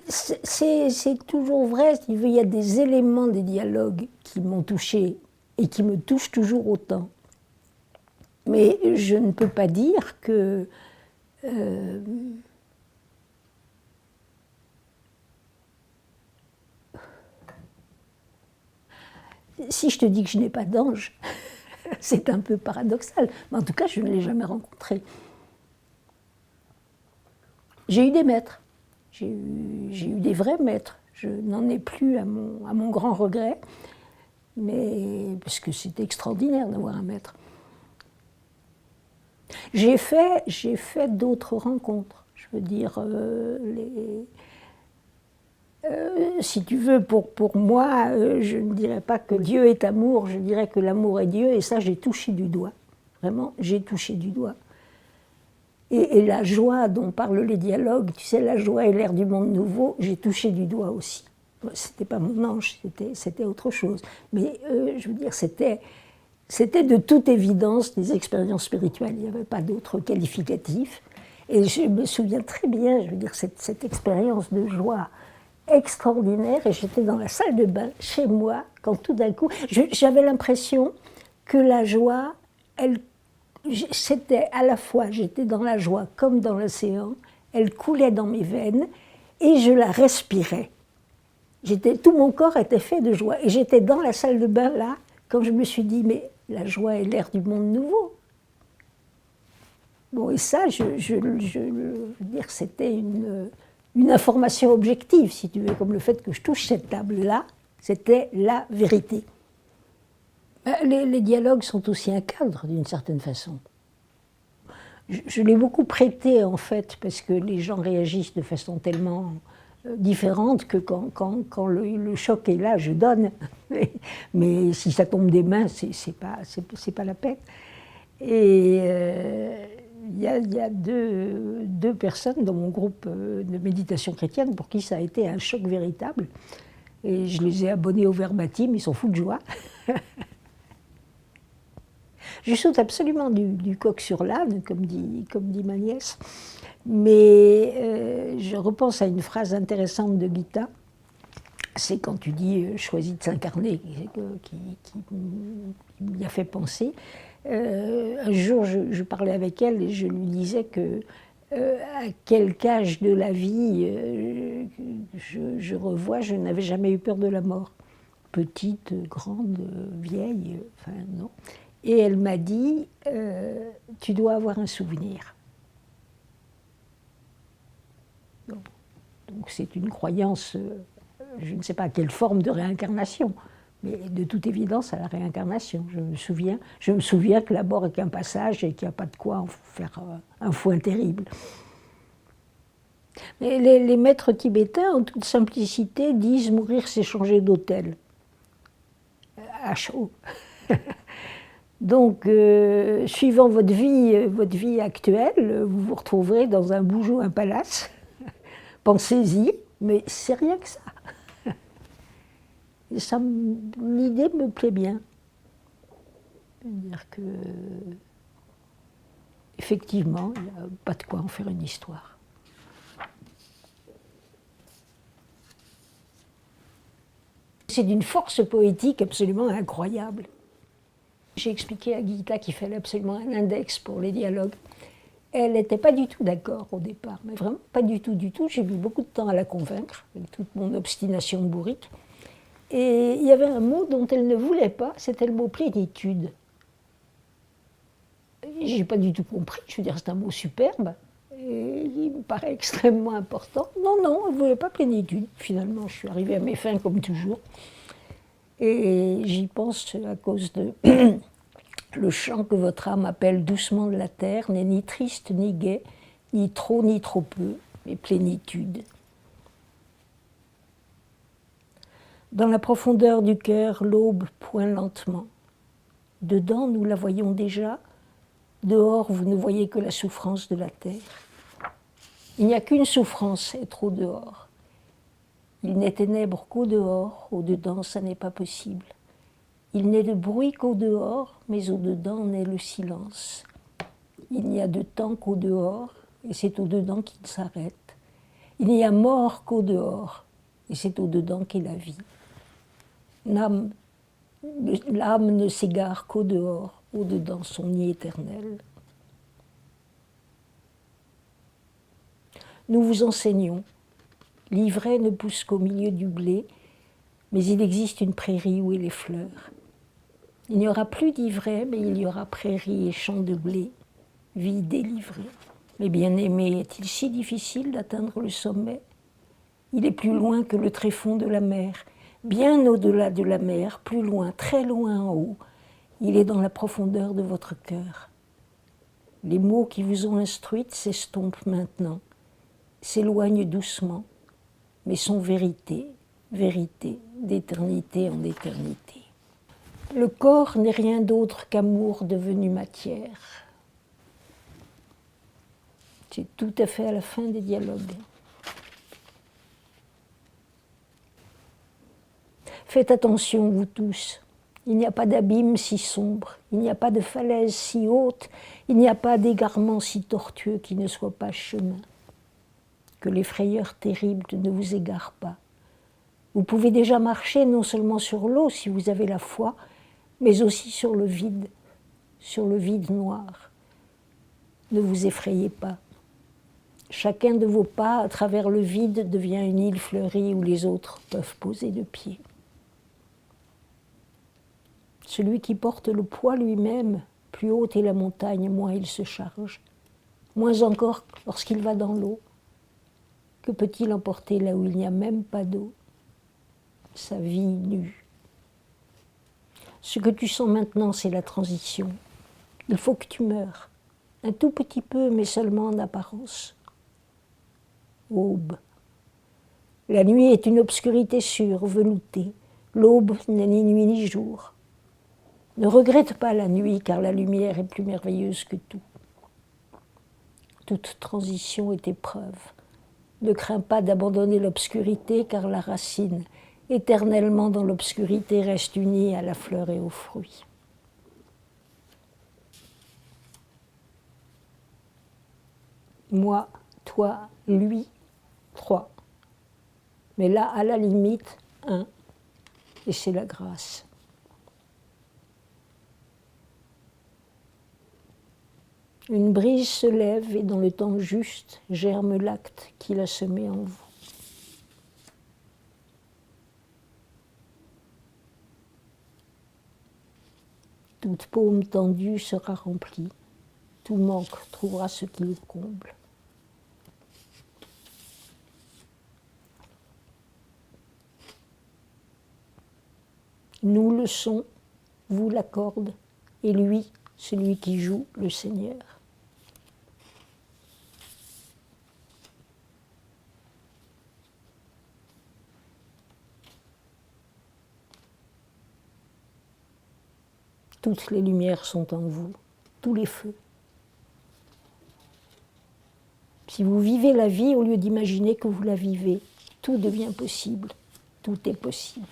C'est toujours vrai, il y a des éléments des dialogues qui m'ont touchée et qui me touchent toujours autant. Mais je ne peux pas dire que... si je te dis que je n'ai pas d'ange, c'est un peu paradoxal, mais en tout cas, je ne l'ai jamais rencontré. J'ai eu des maîtres, j'ai eu des vrais maîtres. Je n'en ai plus à mon grand regret, mais parce que c'est extraordinaire d'avoir un maître. J'ai fait d'autres rencontres. Je veux dire, si tu veux, pour moi, je ne dirais pas que Dieu est amour, je dirais que l'amour est Dieu, et ça, j'ai touché du doigt. Vraiment, j'ai touché du doigt. Et la joie dont parlent les dialogues, tu sais, la joie est l'air du monde nouveau, j'ai touché du doigt aussi. C'était pas mon ange, c'était autre chose. Mais je veux dire, c'était de toute évidence des expériences spirituelles. Il n'y avait pas d'autre qualificatif. Et je me souviens très bien, je veux dire, cette expérience de joie extraordinaire. Et j'étais dans la salle de bain, chez moi, quand tout d'un coup, j'avais l'impression que la joie, c'était à la fois, j'étais dans la joie comme dans l'océan, elle coulait dans mes veines et je la respirais. Tout mon corps était fait de joie. Et j'étais dans la salle de bain là, quand je me suis dit, mais la joie est l'air du monde nouveau. Bon, et ça, je veux dire, c'était une information objective, si tu veux, comme le fait que je touche cette table-là, c'était la vérité. Les dialogues sont aussi un cadre, d'une certaine façon. Je l'ai beaucoup prêté, en fait, parce que les gens réagissent de façon tellement différente que quand le choc est là, je donne. Mais si ça tombe des mains, c'est pas la peine. Et il y a deux personnes dans mon groupe de méditation chrétienne pour qui ça a été un choc véritable. Et je les ai abonnés au verbatim, ils sont fous de joie. Je saute absolument du coq sur l'âne, comme dit ma nièce. Mais je repense à une phrase intéressante de Gita. C'est quand tu dis « choisis de s'incarner » qui m'y a fait penser. Un jour, je parlais avec elle et je lui disais que à quelque âge de la vie je revois, je n'avais jamais eu peur de la mort. Petite, grande, vieille, enfin non. Et elle m'a dit tu dois avoir un souvenir. Donc c'est une croyance, je ne sais pas quelle forme de réincarnation, mais de toute évidence à la réincarnation. Je me souviens que la mort est qu'un passage et qu'il n'y a pas de quoi en faire un foin terrible. Mais les maîtres tibétains, en toute simplicité, disent mourir c'est changer d'autel. À chaud. Donc, suivant votre vie actuelle, vous vous retrouverez dans un bougeot, un palace. Pensez-y, mais c'est rien que ça. Et l'idée me plaît bien. C'est-à-dire que, effectivement, il n'y a pas de quoi en faire une histoire. C'est d'une force poétique absolument incroyable. J'ai expliqué à Gita qu'il fallait absolument un index pour les dialogues. Elle n'était pas du tout d'accord au départ, mais vraiment pas du tout, du tout. J'ai mis beaucoup de temps à la convaincre, avec toute mon obstination de bourrique. Et il y avait un mot dont elle ne voulait pas, c'était le mot plénitude. J'ai pas du tout compris, je veux dire, c'est un mot superbe, et il me paraît extrêmement important. Non, elle ne voulait pas plénitude. Finalement, je suis arrivée à mes fins comme toujours. Et j'y pense à cause de le chant que votre âme appelle doucement de la terre, n'est ni triste ni gai, ni trop peu, mais plénitude. Dans la profondeur du cœur, l'aube pointe lentement. Dedans, nous la voyons déjà. Dehors, vous ne voyez que la souffrance de la terre. Il n'y a qu'une souffrance, être au dehors. Il n'est ténèbres qu'au dehors, au dedans, ça n'est pas possible. Il n'est de bruit qu'au dehors, mais au dedans n'est le silence. Il n'y a de temps qu'au dehors, et c'est au dedans qu'il s'arrête. Il n'y a mort qu'au dehors, et c'est au dedans qu'est la vie. L'âme ne s'égare qu'au dehors, au dedans son nid éternel. Nous vous enseignons, l'ivraie ne pousse qu'au milieu du blé, mais il existe une prairie où il est fleurs. Il n'y aura plus d'ivraie, mais il y aura prairie et champs de blé, vie délivrée. Mais bien-aimé, est-il si difficile d'atteindre le sommet? Il est plus loin que le tréfonds de la mer, bien au-delà de la mer, plus loin, très loin en haut. Il est dans la profondeur de votre cœur. Les mots qui vous ont instruite s'estompent maintenant, s'éloignent doucement, mais sont vérité, vérité, d'éternité en éternité. Le corps n'est rien d'autre qu'amour devenu matière. C'est tout à fait à la fin des dialogues. Faites attention, vous tous. Il n'y a pas d'abîme si sombre, il n'y a pas de falaise si haute, il n'y a pas d'égarement si tortueux qui ne soit pas chemin. Que les frayeurs terribles ne vous égarent pas. Vous pouvez déjà marcher non seulement sur l'eau si vous avez la foi, mais aussi sur le vide noir. Ne vous effrayez pas. Chacun de vos pas à travers le vide devient une île fleurie où les autres peuvent poser le pied. Celui qui porte le poids lui-même, plus haute est la montagne, moins il se charge. Moins encore lorsqu'il va dans l'eau. Que peut-il emporter là où il n'y a même pas d'eau? Sa vie nue. Ce que tu sens maintenant, c'est la transition. Il faut que tu meures. Un tout petit peu, mais seulement en apparence. Aube. La nuit est une obscurité sûre, veloutée. L'aube n'est ni nuit ni jour. Ne regrette pas la nuit, car la lumière est plus merveilleuse que tout. Toute transition est épreuve. Ne crains pas d'abandonner l'obscurité, car la racine, éternellement dans l'obscurité, reste unie à la fleur et aux fruits. Moi, toi, lui, 3. Mais là, à la limite, 1. Et c'est la grâce. Une brise se lève et dans le temps juste germe l'acte qu'il a semé en vous. Toute paume tendue sera remplie, tout manque trouvera ce qui le comble. Nous le son, vous la corde, et lui, celui qui joue, le Seigneur. Toutes les lumières sont en vous, tous les feux. Si vous vivez la vie au lieu d'imaginer que vous la vivez, tout devient possible, tout est possible.